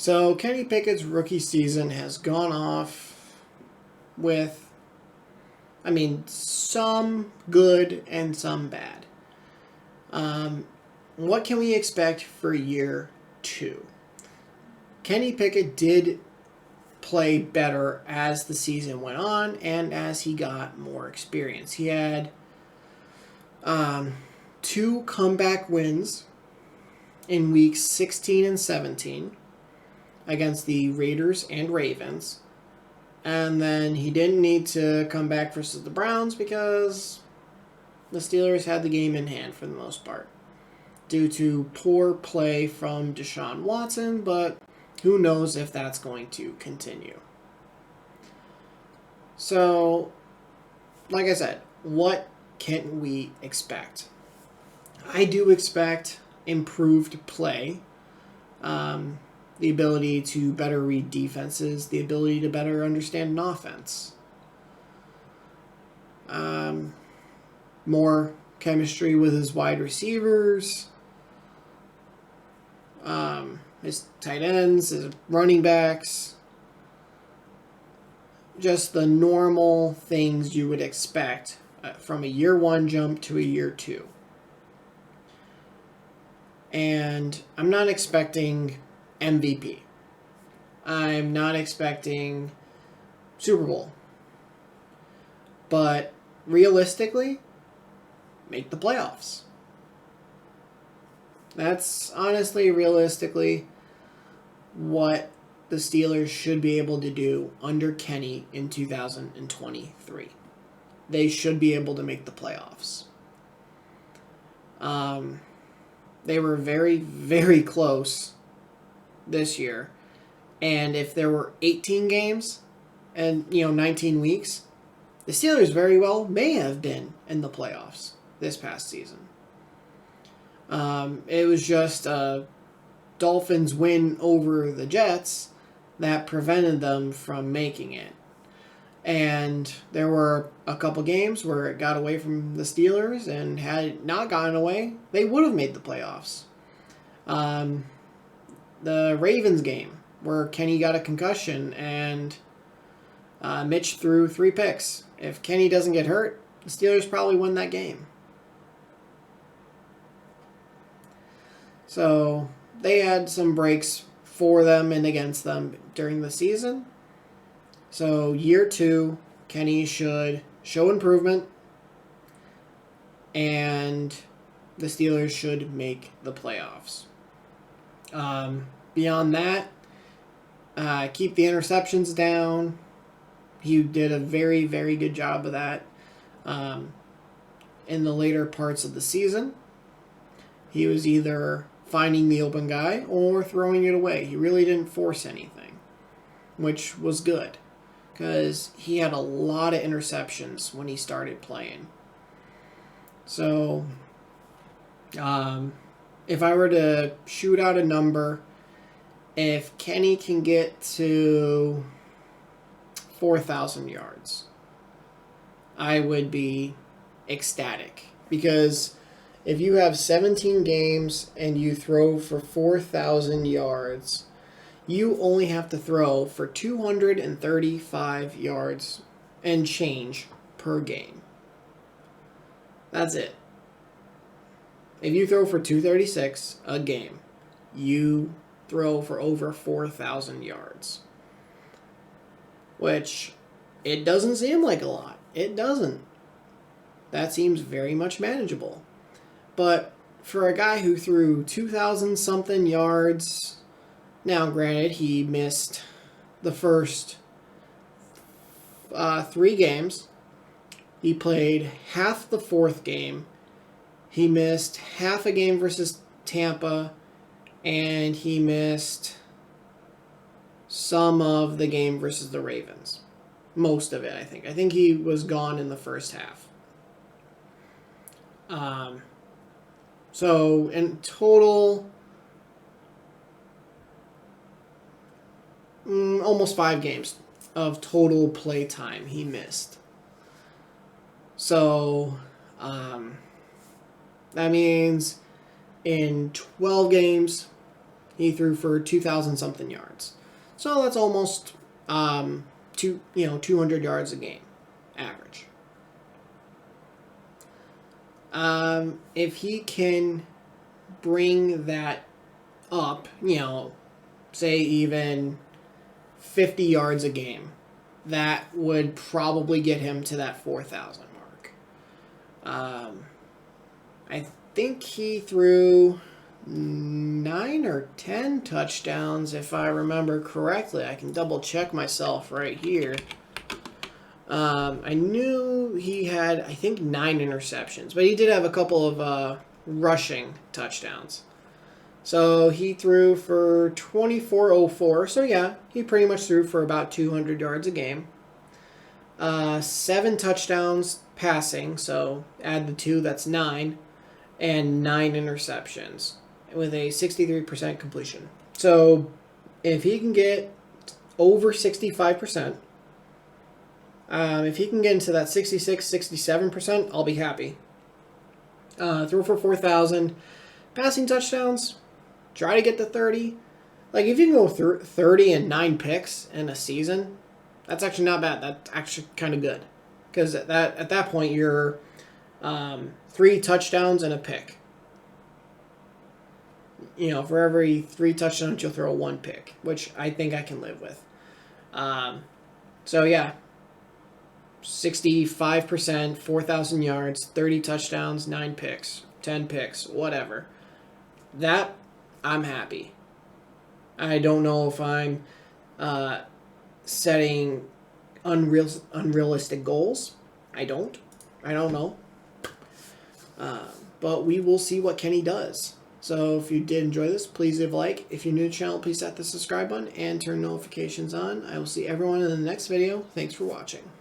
So Kenny Pickett's rookie season has gone off with, some good and some bad. What can we expect for year two? Kenny Pickett did play better as the season went on and as he got more experience. He had two comeback wins in weeks 16 and 17 against the Raiders and Ravens. And then he didn't need to come back versus the Browns because the Steelers had the game in hand for the most part due to poor play from Deshaun Watson, but who knows if that's going to continue. So, like I said, what can we expect? I do expect improved play, the ability to better read defenses, the ability to better understand an offense, more chemistry with his wide receivers, his tight ends, his running backs, just the normal things you would expect from a year one jump to a year two. And I'm not expecting MVP. I'm not expecting Super Bowl. But realistically, make the playoffs. That's honestly, realistically, what the Steelers should be able to do under Kenny in 2023. They should be able to make the playoffs. They were very, very close this year. And if there were 18 games and, 19 weeks, the Steelers very well may have been in the playoffs this past season. It was just a Dolphins win over the Jets that prevented them from making it. And there were a couple games where it got away from the Steelers, and had it not gotten away, they would have made the playoffs. The Ravens game, where Kenny got a concussion and Mitch threw 3 picks. If Kenny doesn't get hurt, the Steelers probably win that game. So they had some breaks for them and against them during the season. So year two, Kenny should show improvement, and the Steelers should make the playoffs. Beyond that, keep the interceptions down. He did a very, very good job of that in the later parts of the season. He was either finding the open guy or throwing it away. He really didn't force anything, which was good because he had a lot of interceptions when he started playing. So, if I were to shoot out a number, if Kenny can get to 4,000 yards, I would be ecstatic. Because if you have 17 games and you throw for 4,000 yards, you only have to throw for 235 yards and change per game. That's it. If you throw for 236 a game, you throw for over 4,000 yards. Which, it doesn't seem like a lot. It doesn't. That seems very much manageable. But for a guy who threw 2,000-something yards, now granted, he missed the first 3 games. He played half the 4th game. He missed half a game versus Tampa, and he missed some of the game versus the Ravens. Most of it, I think. I think he was gone in the first half. So, in total, almost 5 games of total play time he missed. So, that means in 12 games, he threw for 2,000 something yards. So that's almost 200 yards a game average. If he can bring that up, say even 50 yards a game, that would probably get him to that 4,000 mark. I think he threw 9 or 10 touchdowns, if I remember correctly. I can double check myself right here. I knew he had, I think, 9 interceptions, but he did have a couple of rushing touchdowns. So he threw for 2404. So yeah, he pretty much threw for about 200 yards a game. 7 touchdowns passing, so add the 2, that's 9, and 9 interceptions with a 63% completion. So if he can get over 65%, if he can get into that 66, 67%, I'll be happy. Throw for 4,000. Passing touchdowns, try to get to 30. Like, if you can go through 30 and 9 picks in a season, that's actually not bad. That's actually kind of good. Because at that point, you're 3 touchdowns and a pick. For every 3 touchdowns, you'll throw 1 pick, which I think I can live with. So, yeah. 65%, 4,000 yards, 30 touchdowns, 9 picks, 10 picks, whatever. That, I'm happy. I don't know if I'm setting unrealistic goals. I don't know. But we will see what Kenny does. So if you did enjoy this, please leave a like. If you're new to the channel, please hit the subscribe button and turn notifications on. I will see everyone in the next video. Thanks for watching.